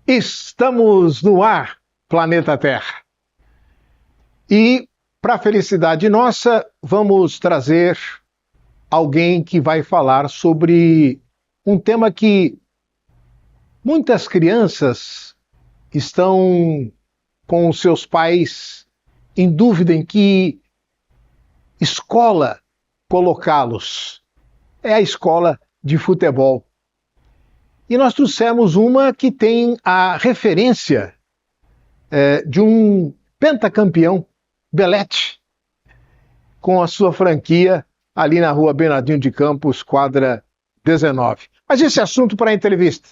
Estamos no ar, Planeta Terra. E, para felicidade nossa, vamos trazer alguém que vai falar sobre um tema que muitas crianças estão com os seus pais em dúvida em que escola colocá-los. É a escola de futebol. E nós trouxemos uma que tem a referência de um pentacampeão, Belete, com a sua franquia ali na rua Bernardino de Campos, quadra 19. Mas esse assunto para a entrevista,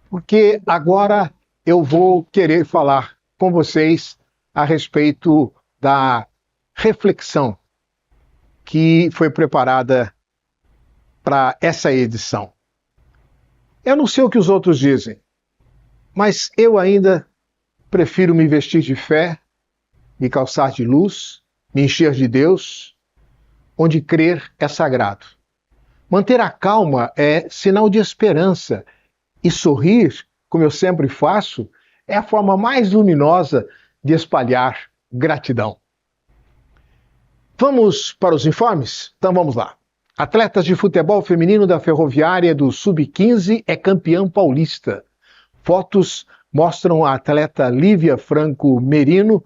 porque agora eu vou querer falar com vocês a respeito da reflexão que foi preparada para essa edição. Eu não sei o que os outros dizem, mas eu ainda prefiro me vestir de fé, me calçar de luz, me encher de Deus, onde crer é sagrado. Manter a calma é sinal de esperança e sorrir, como eu sempre faço, é a forma mais luminosa de espalhar gratidão. Vamos para os informes? Então vamos lá. Atletas de futebol feminino da Ferroviária do Sub-15 é campeã paulista. Fotos mostram a atleta Lívia Franco Merino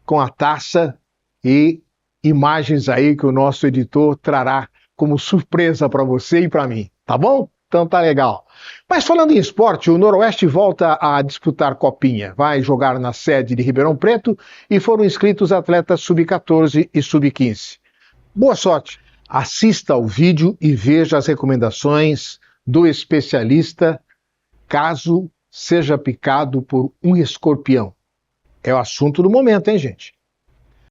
com a taça e imagens aí que o nosso editor trará como surpresa para você e para mim, tá bom? Então tá legal. Mas falando em esporte, o Noroeste volta a disputar Copinha. Vai jogar na sede de Ribeirão Preto e foram inscritos atletas Sub-14 e Sub-15. Boa sorte! Assista ao vídeo e veja as recomendações do especialista caso seja picado por um escorpião. É o assunto do momento, hein, gente?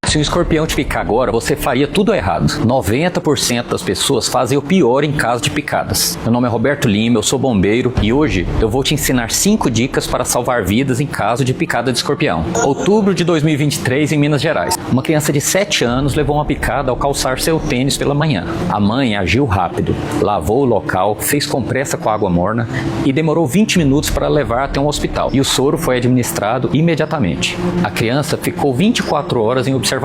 Se um escorpião te picar agora, você faria tudo errado. 90% das pessoas fazem o pior em caso de picadas. Meu nome é Roberto Lima, eu sou bombeiro e hoje eu vou te ensinar 5 dicas para salvar vidas em caso de picada de escorpião. Outubro de 2023 em Minas Gerais. Uma criança de 7 anos levou uma picada ao calçar seu tênis pela manhã. A mãe agiu rápido, lavou o local, fez compressa com água morna e demorou 20 minutos para levar até um hospital. E o soro foi administrado imediatamente. A criança ficou 24 horas em observação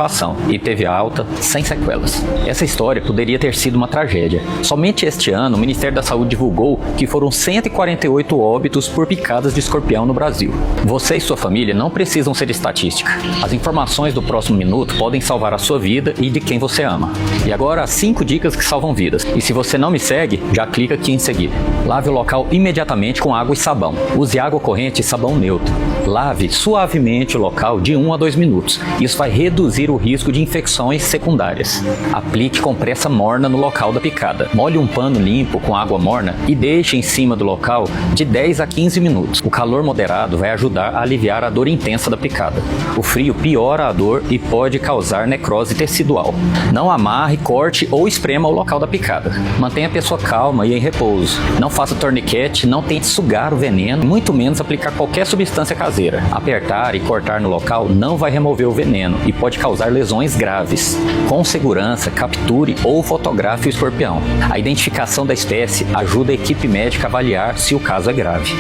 e teve alta sem sequelas. Essa história poderia ter sido uma tragédia. Somente este ano, o Ministério da Saúde divulgou que foram 148 óbitos por picadas de escorpião no Brasil. Você e sua família não precisam ser estatística. As informações do próximo minuto podem salvar a sua vida e de quem você ama. E agora, as 5 dicas que salvam vidas. E se você não me segue, já clica aqui em seguir. Lave o local imediatamente com água e sabão. Use água corrente e sabão neutro. Lave suavemente o local de 1 a 2 minutos. Isso vai reduzir o risco de infecções secundárias. Aplique compressa morna no local da picada. Molhe um pano limpo com água morna e deixe em cima do local de 10 a 15 minutos. O calor moderado vai ajudar a aliviar a dor intensa da picada. O frio piora a dor e pode causar necrose tecidual. Não amarre, corte ou esprema o local da picada. Mantenha a pessoa calma e em repouso. Não faça torniquete, não tente sugar o veneno, muito menos aplicar qualquer substância caseira. Apertar e cortar no local não vai remover o veneno e pode causar lesões graves. Com segurança, capture ou fotografe o escorpião. A identificação da espécie ajuda a equipe médica a avaliar se o caso é grave.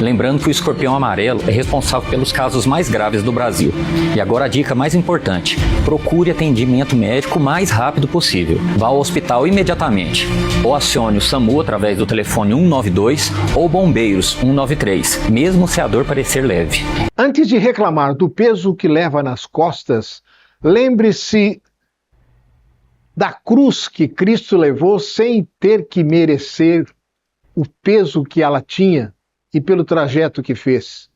Lembrando que o escorpião amarelo é responsável pelos casos mais graves do Brasil. E agora a dica mais importante: procure atendimento médico o mais rápido possível. Vá ao hospital imediatamente. Ou acione o SAMU através do telefone 192 ou bombeiros 193, mesmo se a dor parecer leve. Antes de reclamar do peso que leva nas costas, lembre-se da cruz que Cristo levou sem ter que merecer o peso que ela tinha e pelo trajeto que fez.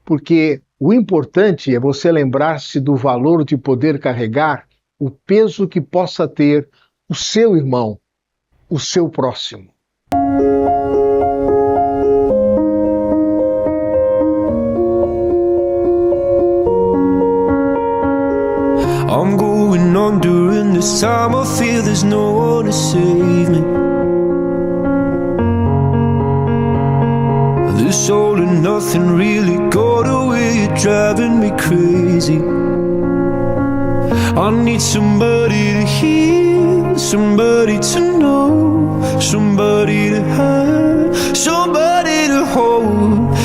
Porque o importante é você lembrar-se do valor de poder carregar o peso que possa ter o seu irmão, o seu próximo. I'm going on during this time. I feel there's no one to save me. This all and nothing really got away. You're driving me crazy. I need somebody to hear, somebody to know, somebody to have, somebody to hold.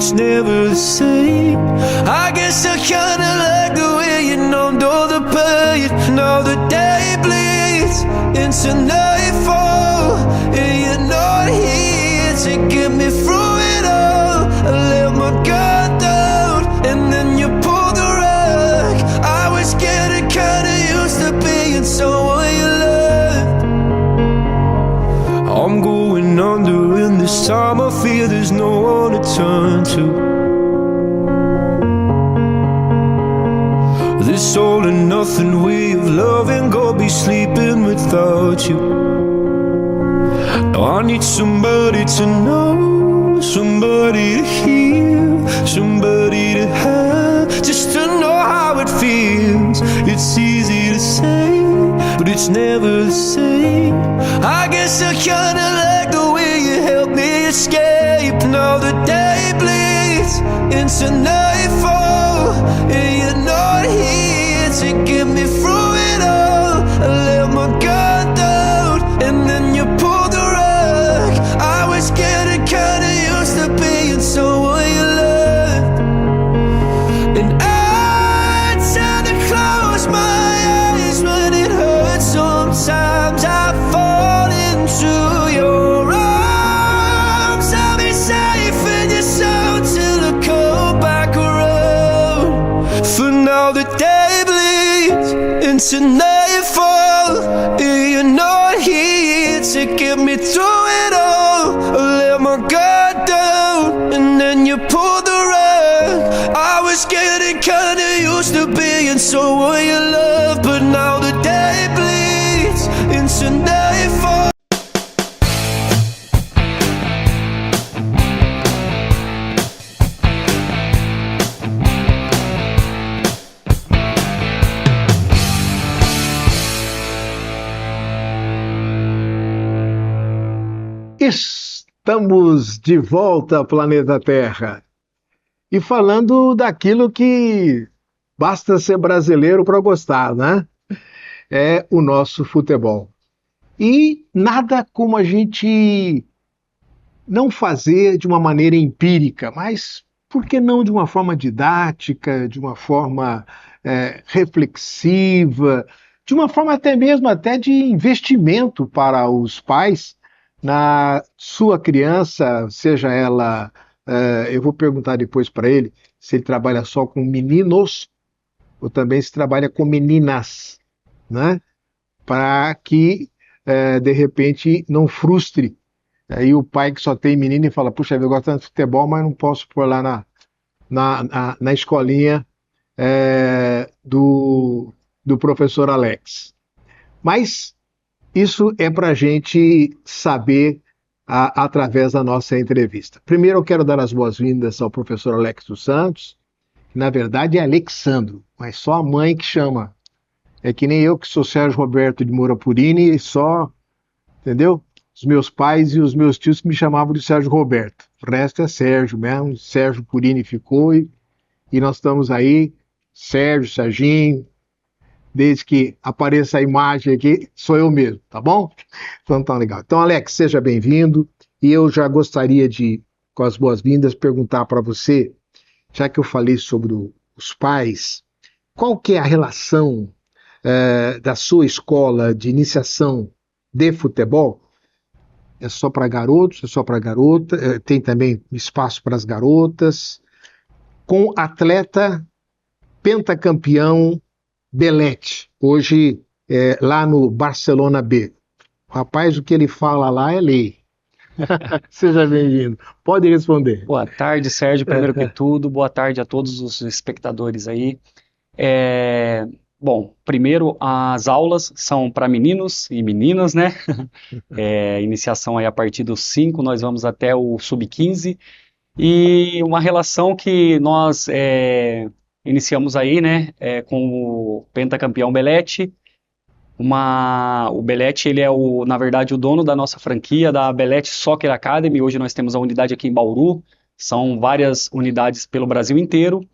it's never the same. I guess I kinda like the way you numbed all the pain. Now the day bleeds into nightfall, and you're not here to get me through it all. I let my guard down, and then you pulled the rug. I was getting kinda used to being someone you loved. I'm going under, and this time I fear there's no one to turn to. This all and nothing way of loving, go be sleeping without you. Now I need somebody to know, somebody to hear, somebody to have, just to know how it feels. It's easy to say, but it's never the same. I guess I kinda like the way you help me escape. Now the day bleeds into nightfall, and you're not here to get me through it all. I let my guard down, and then you pulled the rug. I was getting kinda used to being someone you loved, and I tend to close my eyes when it hurts. Sometimes I fall into your arms. I'll be safe in your soul till I come back around. For now the day bleeds into nightfall, and you're not here to get me through it all. I let my guard down, and then you pulled the rug. I was getting kinda used to being someone you love, but now the day bleeds into nightfall. Estamos de volta ao planeta Terra e falando daquilo que basta ser brasileiro para gostar, né? É o nosso futebol. E nada como a gente não fazer de uma maneira empírica, mas por que não de uma forma didática, de uma forma reflexiva, de uma forma até mesmo de investimento para os pais na sua criança, seja ela, eu vou perguntar depois para ele se ele trabalha só com meninos ou também se trabalha com meninas, né? Para que de repente não frustre aí o pai que só tem menino e fala, puxa, eu gosto tanto de futebol, mas não posso pôr lá na escolinha do professor Alex. Mas isso é para a gente saber através da nossa entrevista. Primeiro eu quero dar as boas-vindas ao professor Alex dos Santos, que na verdade é Alexandro, mas só a mãe que chama. É que nem eu que sou Sérgio Roberto de Moura Purini, só, entendeu? Os meus pais e os meus tios que me chamavam de Sérgio Roberto. O resto é Sérgio mesmo, Sérgio Purini ficou e nós estamos aí, Sérgio, Serginho, desde que apareça a imagem aqui, sou eu mesmo, tá bom? Então tá legal. Então, Alex, seja bem-vindo. E eu já gostaria de, com as boas-vindas, perguntar para você, já que eu falei sobre os pais, qual que é a relação da sua escola de iniciação de futebol? É só para garotos, é só para garota, tem também espaço para as garotas, com atleta pentacampeão Belletti, hoje lá no Barcelona B. Rapaz, o que ele fala lá é lei. Seja bem-vindo. Pode responder. Boa tarde, Sérgio. Primeiro que tudo, boa tarde a todos os espectadores aí. Bom, primeiro, as aulas são para meninos e meninas, né? Iniciação aí a partir dos 5, nós vamos até o sub-15. E uma relação que nós iniciamos aí, né, com o pentacampeão Belletti. O Belletti, ele é, na verdade, o dono da nossa franquia, da Belletti Soccer Academy. Hoje nós temos a unidade aqui em Bauru, são várias unidades pelo Brasil inteiro,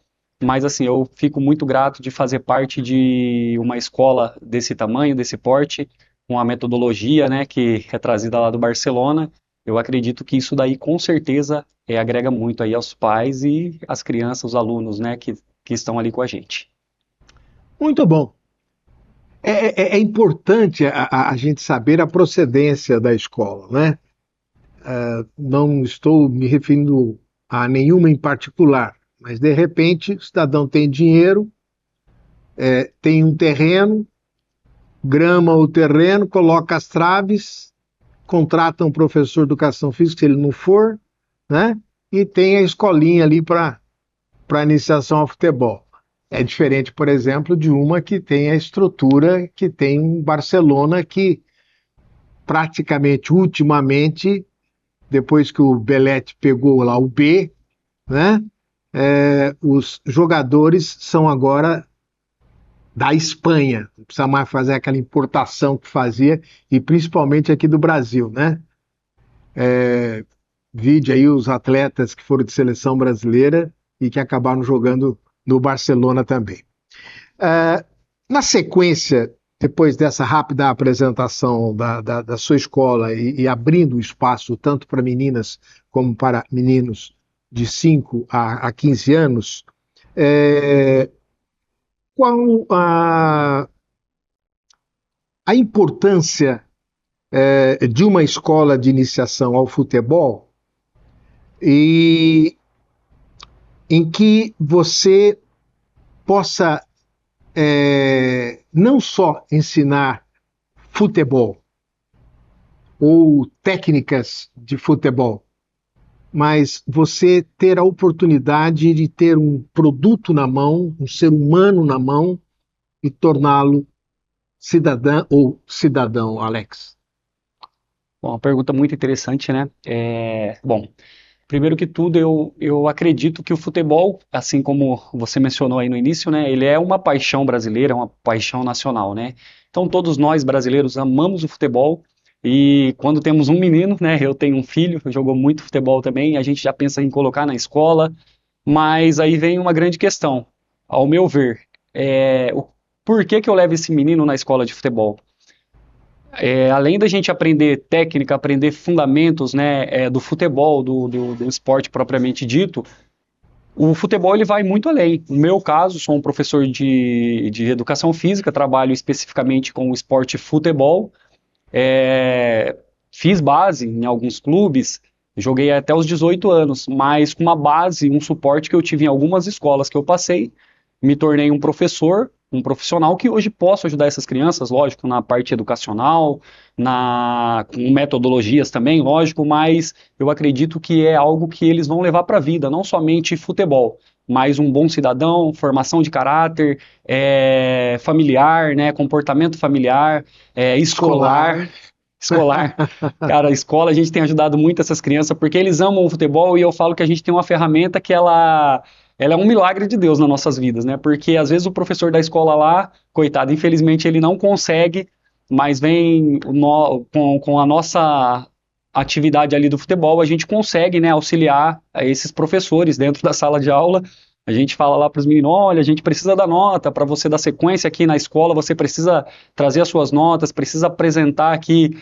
mas assim, eu fico muito grato de fazer parte de uma escola desse tamanho, desse porte, com a metodologia, né, que é trazida lá do Barcelona. eu acredito que isso daí com certeza agrega muito aí aos pais e às crianças, os alunos, né, que estão ali com a gente. Muito bom. É importante a gente saber a procedência da escola, né? Não estou me referindo a nenhuma em particular, mas de repente o cidadão tem dinheiro, tem um terreno, grama o terreno, coloca as traves, contrata um professor de educação física, se ele não for, né? E tem a escolinha ali para iniciação ao futebol. É diferente, por exemplo, de uma que tem a estrutura que tem um Barcelona que praticamente, ultimamente, depois que o Belletti pegou lá o B, né? Os jogadores são agora da Espanha, não precisa mais fazer aquela importação que fazia, e principalmente aqui do Brasil, né? Vide aí os atletas que foram de seleção brasileira e que acabaram jogando no Barcelona também. Na sequência, depois dessa rápida apresentação da sua escola e abrindo o espaço tanto para meninas como para meninos de 5 a 15 anos, qual a importância de uma escola de iniciação ao futebol e em que você possa não só ensinar futebol ou técnicas de futebol, mas você ter a oportunidade de ter um produto na mão, um ser humano na mão e torná-lo cidadã ou cidadão, Alex. Bom, uma pergunta muito interessante, né? Bom, primeiro que tudo, eu acredito que o futebol, assim como você mencionou aí no início, né? Ele é uma paixão brasileira, uma paixão nacional, né? Então todos nós brasileiros amamos o futebol e quando temos um menino, né? Eu tenho um filho que jogou muito futebol também, a gente já pensa em colocar na escola, mas aí vem uma grande questão, ao meu ver, por que que eu levo esse menino na escola de futebol? Além da gente aprender técnica, aprender fundamentos, né, do futebol, do esporte propriamente dito, o futebol ele vai muito além. No meu caso, sou um professor de educação física, trabalho especificamente com o esporte futebol, fiz base em alguns clubes, joguei até os 18 anos, mas com uma base, um suporte que eu tive em algumas escolas que eu passei, me tornei um professor, um profissional que hoje posso ajudar essas crianças, lógico, na parte educacional, com metodologias também, lógico, mas eu acredito que é algo que eles vão levar para a vida, não somente futebol, mas um bom cidadão, formação de caráter, familiar, né, comportamento familiar, escolar. Cara, a escola a gente tem ajudado muito essas crianças porque eles amam o futebol e eu falo que a gente tem uma ferramenta que ela é um milagre de Deus nas nossas vidas, né? Porque às vezes o professor da escola lá, coitado, infelizmente ele não consegue, mas vem com a nossa atividade ali do futebol, a gente consegue, né, auxiliar esses professores dentro da sala de aula. A gente fala lá para os meninos, olha, a gente precisa da nota, para você dar sequência aqui na escola, você precisa trazer as suas notas, precisa apresentar aqui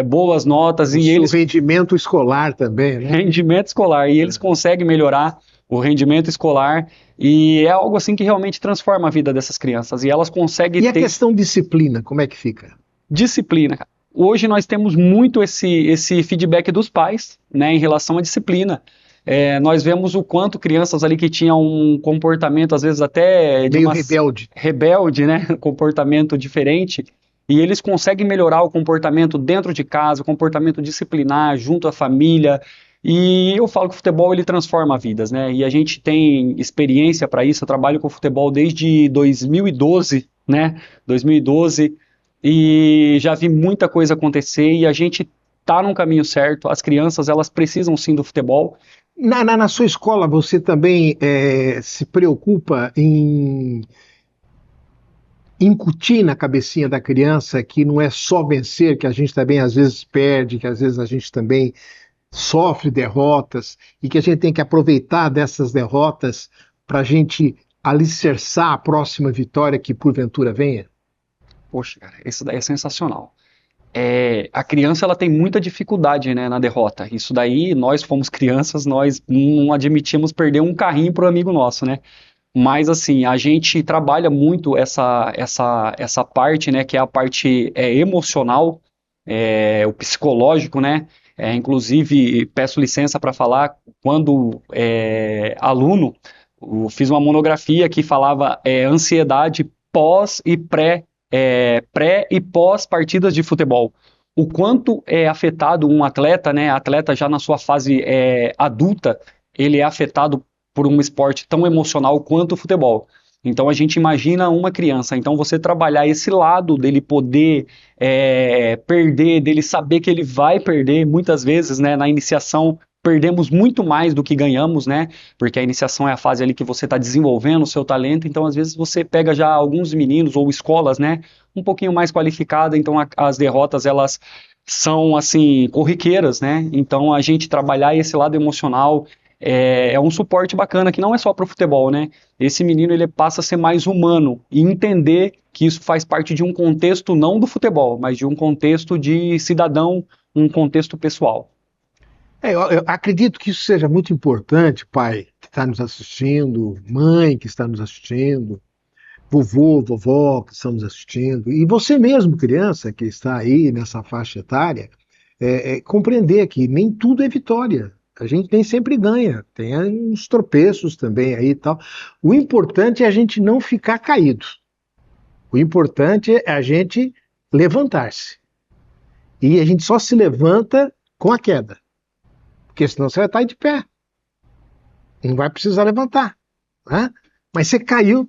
boas notas. E eles... rendimento escolar também, né? Rendimento escolar, e eles conseguem melhorar o rendimento escolar, e é algo assim que realmente transforma a vida dessas crianças, e elas conseguem ter... E a questão disciplina, como é que fica? Disciplina, cara. Hoje nós temos muito esse feedback dos pais, né, em relação à disciplina. Nós vemos o quanto crianças ali que tinham um comportamento, às vezes até... meio rebelde. Rebelde, né, comportamento diferente, e eles conseguem melhorar o comportamento dentro de casa, o comportamento disciplinar, junto à família. E eu falo que o futebol ele transforma vidas, né? E a gente tem experiência para isso. Eu trabalho com futebol desde 2012, né? 2012, e já vi muita coisa acontecer e a gente tá num caminho certo. As crianças elas precisam sim do futebol. Na sua escola você também se preocupa em incutir na cabecinha da criança que não é só vencer, que a gente também às vezes perde, que às vezes a gente também sofre derrotas e que a gente tem que aproveitar dessas derrotas para a gente alicerçar a próxima vitória que porventura venha? Poxa, cara, isso daí é sensacional. a criança ela tem muita dificuldade, né, na derrota. Isso daí, nós fomos crianças, nós não admitimos perder um carrinho pro amigo nosso, né? Mas assim, a gente trabalha muito essa parte, né, que é a parte emocional, o psicológico, né? Inclusive, peço licença para falar, quando aluno, fiz uma monografia que falava ansiedade pós e pré e pós partidas de futebol. O quanto é afetado um atleta, né? Atleta já na sua fase adulta, ele é afetado por um esporte tão emocional quanto o futebol. Então a gente imagina uma criança, então você trabalhar esse lado dele poder perder, dele saber que ele vai perder, muitas vezes, né, na iniciação perdemos muito mais do que ganhamos, né, porque a iniciação é a fase ali que você está desenvolvendo o seu talento, então às vezes você pega já alguns meninos ou escolas, né, um pouquinho mais qualificada, então as derrotas elas são assim corriqueiras, né, então a gente trabalhar esse lado emocional é um suporte bacana, que não é só para o futebol, né? Esse menino ele passa a ser mais humano e entender que isso faz parte de um contexto não do futebol, mas de um contexto de cidadão, um contexto pessoal. Eu acredito que isso seja muito importante, pai que está nos assistindo, mãe que está nos assistindo, vovô, vovó que estão nos assistindo, e você mesmo, criança que está aí nessa faixa etária, compreender que nem tudo é vitória. A gente nem sempre ganha, tem uns tropeços também aí e tal. O importante é a gente não ficar caído. O importante é a gente levantar-se. E a gente só se levanta com a queda. Porque senão você vai estar de pé. Não vai precisar levantar. Né? Mas você caiu,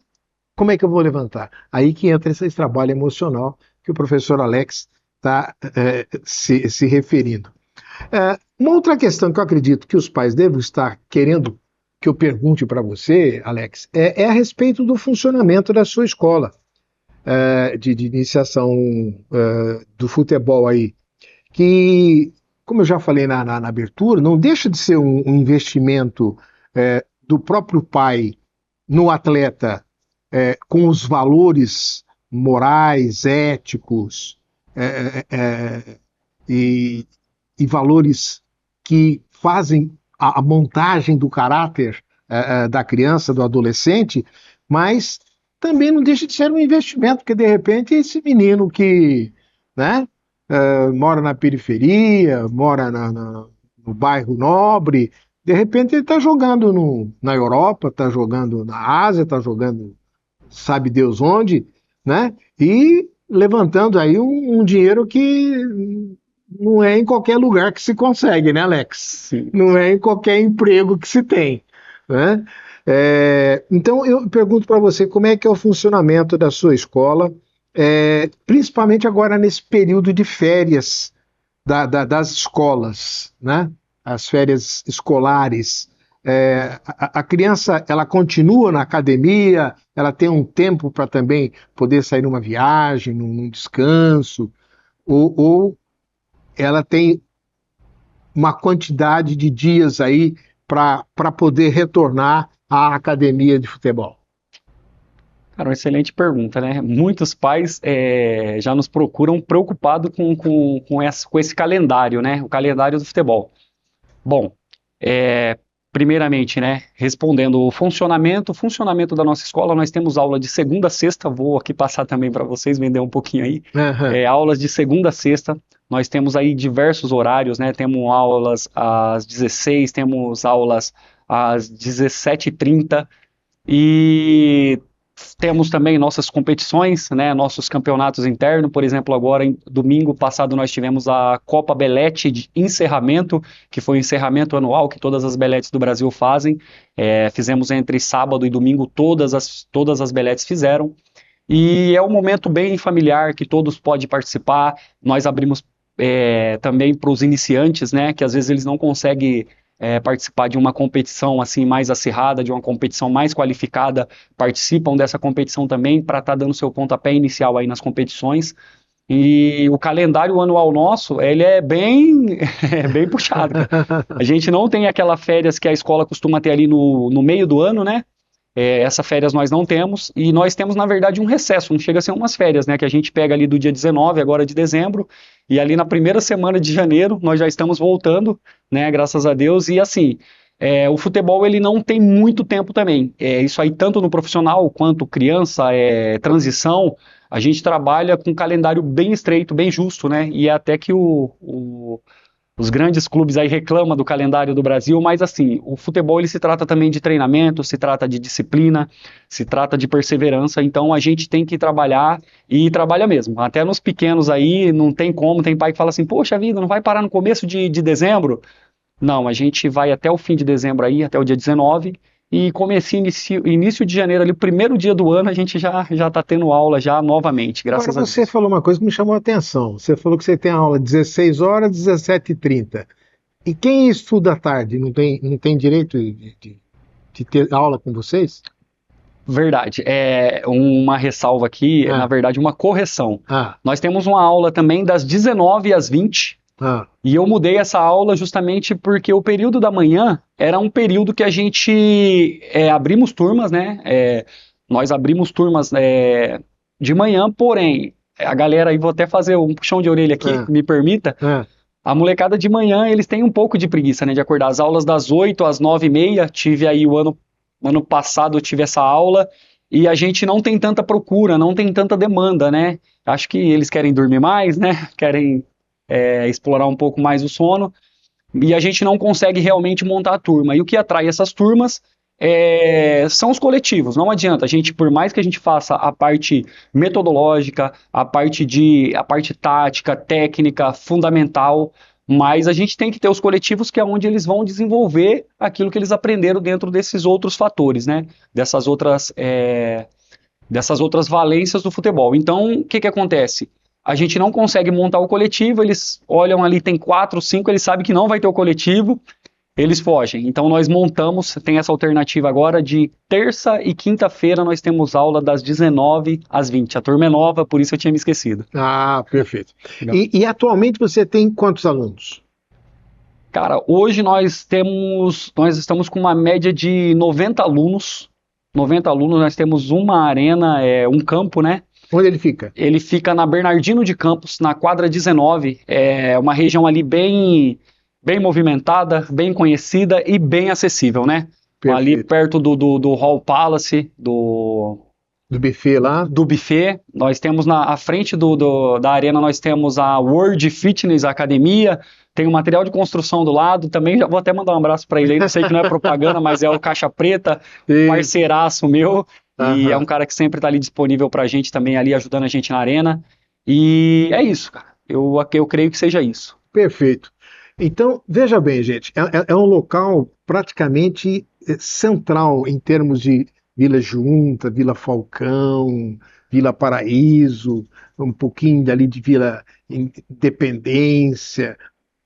como é que eu vou levantar? Aí que entra esse trabalho emocional que o professor Alex está se referindo. Uma outra questão que eu acredito que os pais devem estar querendo que eu pergunte para você, Alex, é a respeito do funcionamento da sua escola de iniciação do futebol aí, que, como eu já falei na abertura, não deixa de ser um investimento do próprio pai no atleta com os valores morais, éticos e valores que fazem a montagem do caráter da criança, do adolescente, mas também não deixa de ser um investimento, porque de repente esse menino que, né, mora na periferia, mora no bairro nobre, de repente ele está jogando na Europa, está jogando na Ásia, está jogando sabe Deus onde, né, e levantando aí um dinheiro que não é em qualquer lugar que se consegue, né, Alex? Sim. Não é em qualquer emprego que se tem, né? Então eu pergunto para você como é que é o funcionamento da sua escola, principalmente agora nesse período de férias das escolas, né? As férias escolares. A criança ela continua na academia, ela tem um tempo para também poder sair numa viagem, num descanso, ou ela tem uma quantidade de dias aí para poder retornar à academia de futebol? Cara, uma excelente pergunta, né? Muitos pais já nos procuram preocupados com esse calendário, né? O calendário do futebol. Bom, primeiramente, né? Respondendo o funcionamento da nossa escola, nós temos aula de segunda a sexta, vou aqui passar também para vocês, vender um pouquinho aí. Uhum. Aulas de segunda a sexta, nós temos aí diversos horários, né? Temos aulas às 16, temos aulas às 17h30 e temos também nossas competições, né, nossos campeonatos internos. Por exemplo, agora, domingo passado, nós tivemos a Copa Belete de encerramento, que foi o encerramento anual que todas as beletes do Brasil fazem. Fizemos entre sábado e domingo, todas as beletes fizeram. E é um momento bem familiar, que todos podem participar. Nós abrimos também para os iniciantes, né, que às vezes eles não conseguem participar de uma competição assim mais acirrada, de uma competição mais qualificada, participam dessa competição também para estar dando seu pontapé inicial aí nas competições. E o calendário anual nosso, ele é bem puxado, cara. A gente não tem aquela férias que a escola costuma ter ali no meio do ano, né? Essa férias nós não temos, e nós temos, na verdade, um recesso, não chega a ser umas férias, né? Que a gente pega ali do dia 19, agora de dezembro, e ali na primeira semana de janeiro nós já estamos voltando, né? Graças a Deus, e assim, o futebol ele não tem muito tempo também. Isso aí, tanto no profissional quanto criança, transição, a gente trabalha com um calendário bem estreito, bem justo, né? E é até que os grandes clubes aí reclamam do calendário do Brasil, mas assim, o futebol ele se trata também de treinamento, se trata de disciplina, se trata de perseverança, então a gente tem que trabalhar e trabalha mesmo. Até nos pequenos aí, não tem como, tem pai que fala assim, poxa vida, não vai parar no começo de dezembro? Não, a gente vai até o fim de dezembro aí, até o dia 19, e comecinho, início de janeiro, ali, o primeiro dia do ano, a gente já está tendo aula já novamente, graças Agora, a Deus. você falou uma coisa que me chamou a atenção. Você falou que você tem aula 16 horas, 17h30. E quem estuda à tarde não tem direito de ter aula com vocês? Verdade. Uma ressalva aqui, na verdade, uma correção. Nós temos uma aula também das 19 às 20, e eu mudei essa aula justamente porque o período da manhã era um período que a gente abrimos turmas, né? Nós abrimos turmas de manhã, porém, a galera aí, vou até fazer um puxão de orelha aqui, me permita. A molecada de manhã, eles têm um pouco de preguiça, né, de acordar. As aulas das 8 às 9h30, tive aí o ano passado, eu tive essa aula, e a gente não tem tanta procura, não tem tanta demanda, né? Acho que eles querem dormir mais, né? Querem explorar um pouco mais o sono, e a gente não consegue realmente montar a turma. E o que atrai essas turmas são os coletivos. Não adianta, por mais que a gente faça a parte metodológica, a parte tática, técnica, fundamental, mas a gente tem que ter os coletivos, que é onde eles vão desenvolver aquilo que eles aprenderam dentro desses outros fatores, né? Dessas outras valências do futebol. Então, o que acontece? A gente não consegue montar o coletivo, eles olham ali, tem 4, 5, eles sabem que não vai ter o coletivo, eles fogem. Então nós montamos, tem essa alternativa agora de terça e quinta-feira nós temos aula das 19 às 20. A turma é nova, por isso eu tinha me esquecido. Ah, perfeito. E atualmente você tem quantos alunos? Cara, hoje nós estamos com uma média de 90 alunos. 90 alunos, nós temos uma arena, um campo, né? Onde ele fica? Ele fica na Bernardino de Campos, na quadra 19. É uma região ali bem movimentada, bem conhecida e bem acessível, né? Perfeito. Ali perto do Hall Palace, do buffet lá. Do buffet. Nós temos à frente da arena, nós temos a World Fitness Academia, tem o material de construção do lado, também já vou até mandar um abraço para ele aí, não sei que não é propaganda, mas é o Caixa Preta, parceiraço meu. E é um cara que sempre está ali disponível para a gente também, ali ajudando a gente na arena. E é isso, cara. Eu creio que seja isso. Perfeito. Então, veja bem, gente, é um local praticamente central em termos de Vila Junta, Vila Falcão, Vila Paraíso, um pouquinho ali de Vila Independência,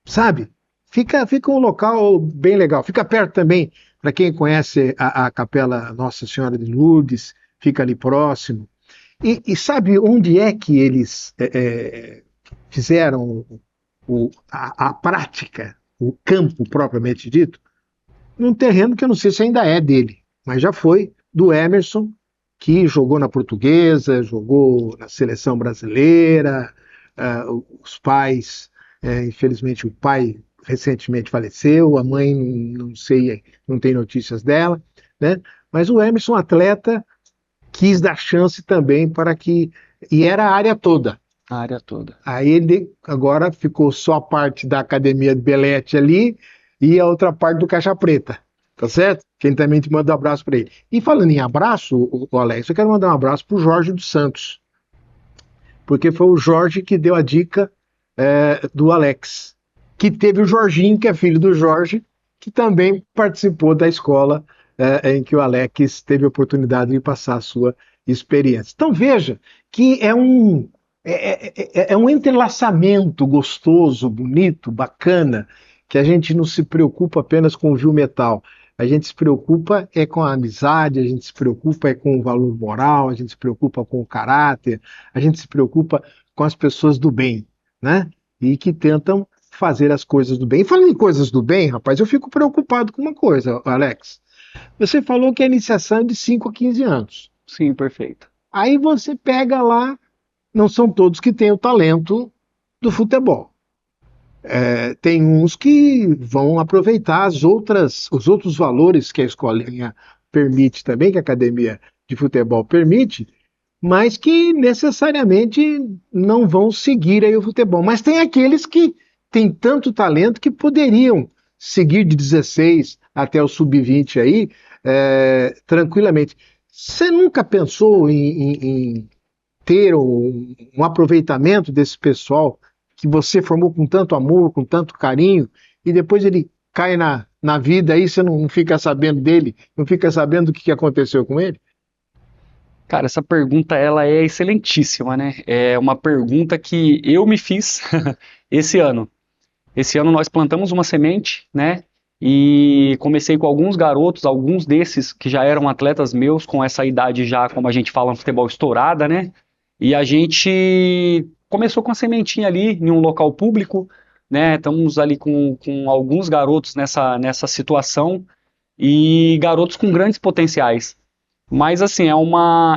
sabe? Fica um local bem legal. Fica perto também, para quem conhece a Capela Nossa Senhora de Lourdes, fica ali próximo. E sabe onde é que eles fizeram a prática, o campo propriamente dito? Num terreno que eu não sei se ainda é dele, mas já foi, do Emerson, que jogou na Portuguesa, jogou na Seleção Brasileira, os pais, infelizmente o pai recentemente faleceu, a mãe não sei, não tem notícias dela, né? Mas o Emerson, atleta, quis dar chance também para que... E era a área toda. A área toda. Aí ele agora ficou só a parte da Academia de Belete ali e a outra parte do Caixa Preta, tá certo? Quem também te manda um abraço para ele. E falando em abraço, o Alex, eu quero mandar um abraço para o Jorge dos Santos, porque foi o Jorge que deu a dica do Alex, que teve o Jorginho, que é filho do Jorge, que também participou da escola em que o Alex teve a oportunidade de passar a sua experiência. Então veja que é um entrelaçamento gostoso, bonito, bacana, que a gente não se preocupa apenas com o viu metal. A gente se preocupa com a amizade, a gente se preocupa com o valor moral, a gente se preocupa com o caráter, a gente se preocupa com as pessoas do bem, né? E que tentam fazer as coisas do bem. E falando em coisas do bem, rapaz, eu fico preocupado com uma coisa, Alex. Você falou que a iniciação é de 5 a 15 anos. Sim, perfeito. Aí você pega lá, não são todos que têm o talento do futebol. Tem uns que vão aproveitar os outros valores que a escolinha permite também, que a academia de futebol permite, mas que necessariamente não vão seguir aí o futebol. Mas tem aqueles que têm tanto talento que poderiam seguir de 16 até o sub-20 aí, tranquilamente. Você nunca pensou em ter um aproveitamento desse pessoal que você formou com tanto amor, com tanto carinho, e depois ele cai na vida aí, você não fica sabendo dele, não fica sabendo o que aconteceu com ele? Cara, essa pergunta ela é excelentíssima, né? É uma pergunta que eu me fiz esse ano. Esse ano nós plantamos uma semente, né? E comecei com alguns garotos, alguns desses que já eram atletas meus, com essa idade já, como a gente fala no futebol, estourada, né? E a gente começou com a sementinha ali em um local público, né? Estamos ali com alguns garotos nessa situação e garotos com grandes potenciais. Mas assim,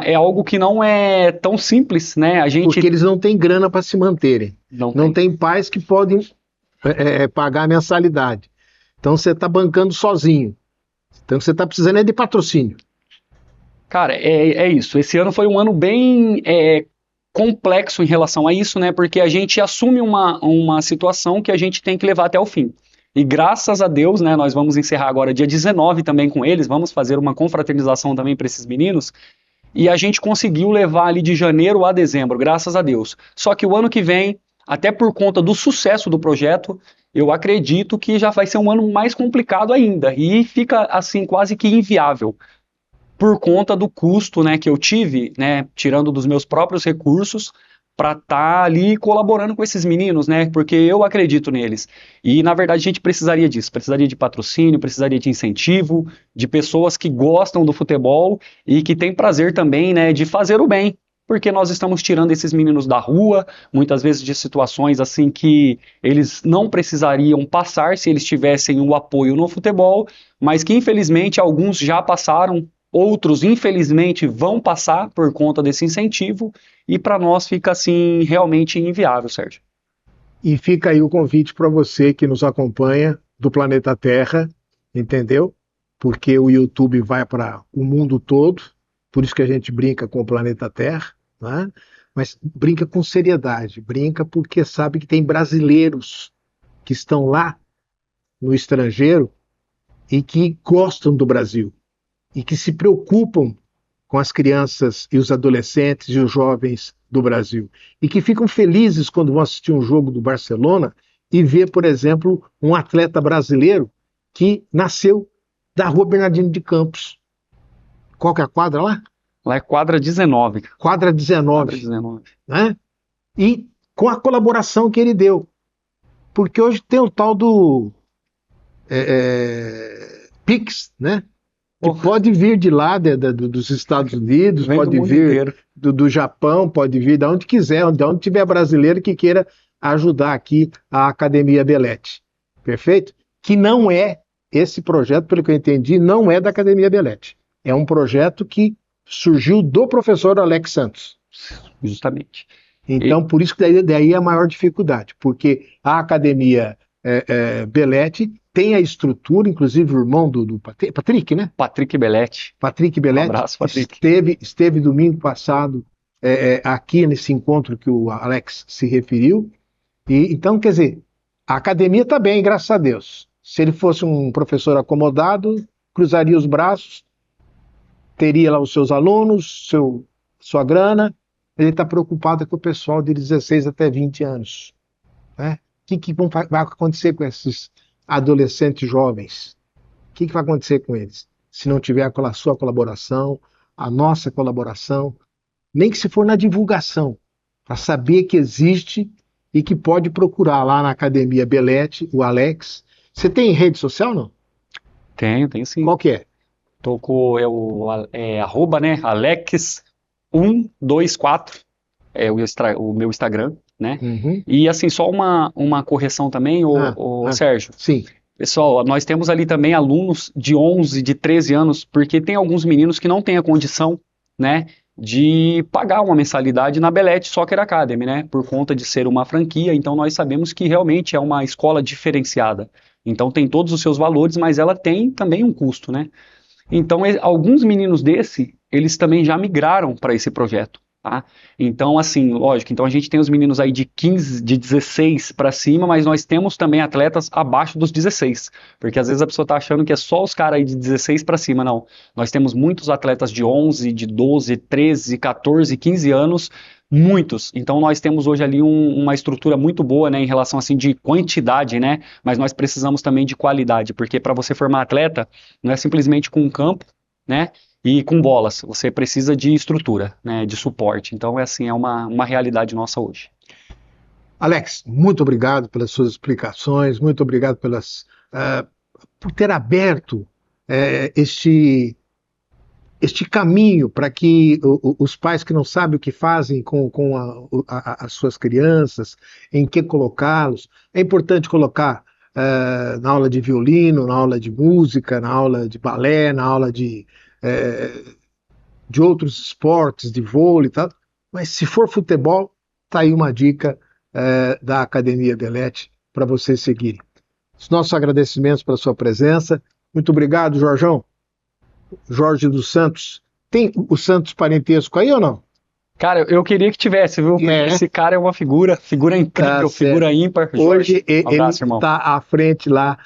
é algo que não é tão simples, né? A gente Porque eles não têm grana para se manterem. Não tem pais que podem pagar a mensalidade. Então você está bancando sozinho. Então você está precisando de patrocínio. Cara, é isso. Esse ano foi um ano bem complexo em relação a isso, né? Porque a gente assume uma situação que a gente tem que levar até o fim. E graças a Deus, né? Nós vamos encerrar agora dia 19 também com eles, vamos fazer uma confraternização também para esses meninos. E a gente conseguiu levar ali de janeiro a dezembro, graças a Deus. Só que o ano que vem, até por conta do sucesso do projeto, eu acredito que já vai ser um ano mais complicado ainda. E fica assim quase que inviável. Por conta do custo, né, que eu tive, né, tirando dos meus próprios recursos, para estar ali colaborando com esses meninos, né, porque eu acredito neles. E, na verdade, a gente precisaria disso, precisaria de patrocínio, precisaria de incentivo, de pessoas que gostam do futebol e que têm prazer também, né, de fazer o bem, porque nós estamos tirando esses meninos da rua, muitas vezes de situações assim que eles não precisariam passar se eles tivessem o apoio no futebol, mas que, infelizmente, alguns já passaram. Outros, infelizmente, vão passar por conta desse incentivo e para nós fica assim realmente inviável, Sérgio. E fica aí o convite para você que nos acompanha do planeta Terra, entendeu? Porque o YouTube vai para o mundo todo, por isso que a gente brinca com o planeta Terra, né? Mas brinca com seriedade, brinca porque sabe que tem brasileiros que estão lá no estrangeiro e que gostam do Brasil e que se preocupam com as crianças e os adolescentes e os jovens do Brasil e que ficam felizes quando vão assistir um jogo do Barcelona e ver, por exemplo, um atleta brasileiro que nasceu da Rua Bernardino de Campos. Qual que é a quadra lá? Lá é quadra 19. Quadra 19. Quadra 19. Né? E com a colaboração que ele deu. Porque hoje tem o tal do Pix, né? Que pode vir de lá, dos Estados Unidos, pode vir do Japão, pode vir de onde quiser, de onde tiver brasileiro que queira ajudar aqui a Academia Belete. Perfeito? Que não é, esse projeto, pelo que eu entendi, não é da Academia Belete. É um projeto que surgiu do professor Alex Santos. Justamente. Então, por isso que daí é a maior dificuldade, porque a Academia Belete tem a estrutura, inclusive o irmão do Patrick, né? Patrick Belete. Patrick Belete. Um abraço, Patrick. Esteve domingo passado aqui nesse encontro que o Alex se referiu. E, então, quer dizer, a academia está bem, graças a Deus. Se ele fosse um professor acomodado, cruzaria os braços, teria lá os seus alunos, sua grana. Ele está preocupado com o pessoal de 16 até 20 anos. Né? O que vai acontecer com esses adolescentes jovens? O que vai acontecer com eles? Se não tiver a sua colaboração, a nossa colaboração, nem que se for na divulgação, para saber que existe e que pode procurar lá na Academia Belete, o Alex. Você tem rede social, não? Tenho sim. Qual que é? Tô com arroba, né, Alex124, o meu Instagram, né? Uhum. E assim, só uma correção também, Sérgio. Sim. Pessoal, nós temos ali também alunos de 11, de 13 anos, porque tem alguns meninos que não têm a condição, né, de pagar uma mensalidade na Belete Soccer Academy, né, por conta de ser uma franquia. Então nós sabemos que realmente é uma escola diferenciada. Então tem todos os seus valores, mas ela tem também um custo, né? Então alguns meninos eles também já migraram para esse projeto. Tá? Então, assim, lógico, então a gente tem os meninos aí de 15, de 16 para cima, mas nós temos também atletas abaixo dos 16, porque às vezes a pessoa tá achando que é só os caras aí de 16 para cima, não. Nós temos muitos atletas de 11, de 12, 13, 14, 15 anos, muitos. Então nós temos hoje ali uma estrutura muito boa, né, em relação assim de quantidade, né, mas nós precisamos também de qualidade, porque para você formar atleta, não é simplesmente com um campo, né, e com bolas, você precisa de estrutura, né, de suporte. Então, é uma realidade nossa hoje. Alex, muito obrigado pelas suas explicações, muito obrigado por ter aberto este caminho para que os pais que não sabem o que fazem com as suas crianças, em que colocá-los. É importante colocar na aula de violino, na aula de música, na aula de balé, na aula de outros esportes, de vôlei e tal, mas se for futebol, tá aí uma dica da Academia Belete para vocês seguirem. Os nossos agradecimentos pela sua presença. Muito obrigado, Jorjão. Jorge dos Santos. Tem o Santos parentesco aí ou não? Cara, eu queria que tivesse, viu? Porque esse cara é uma figura incrível, figura ímpar. Hoje ele está à frente lá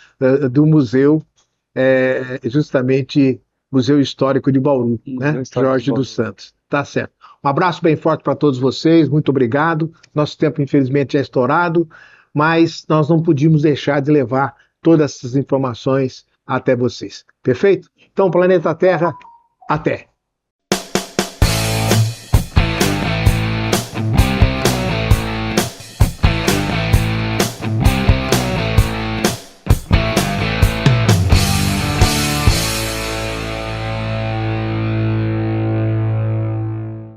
do museu, justamente Museu Histórico de Bauru, né? Jorge dos Santos. Tá certo. Um abraço bem forte para todos vocês, muito obrigado. Nosso tempo, infelizmente, é estourado, mas nós não podíamos deixar de levar todas essas informações até vocês. Perfeito? Então, Planeta Terra, até!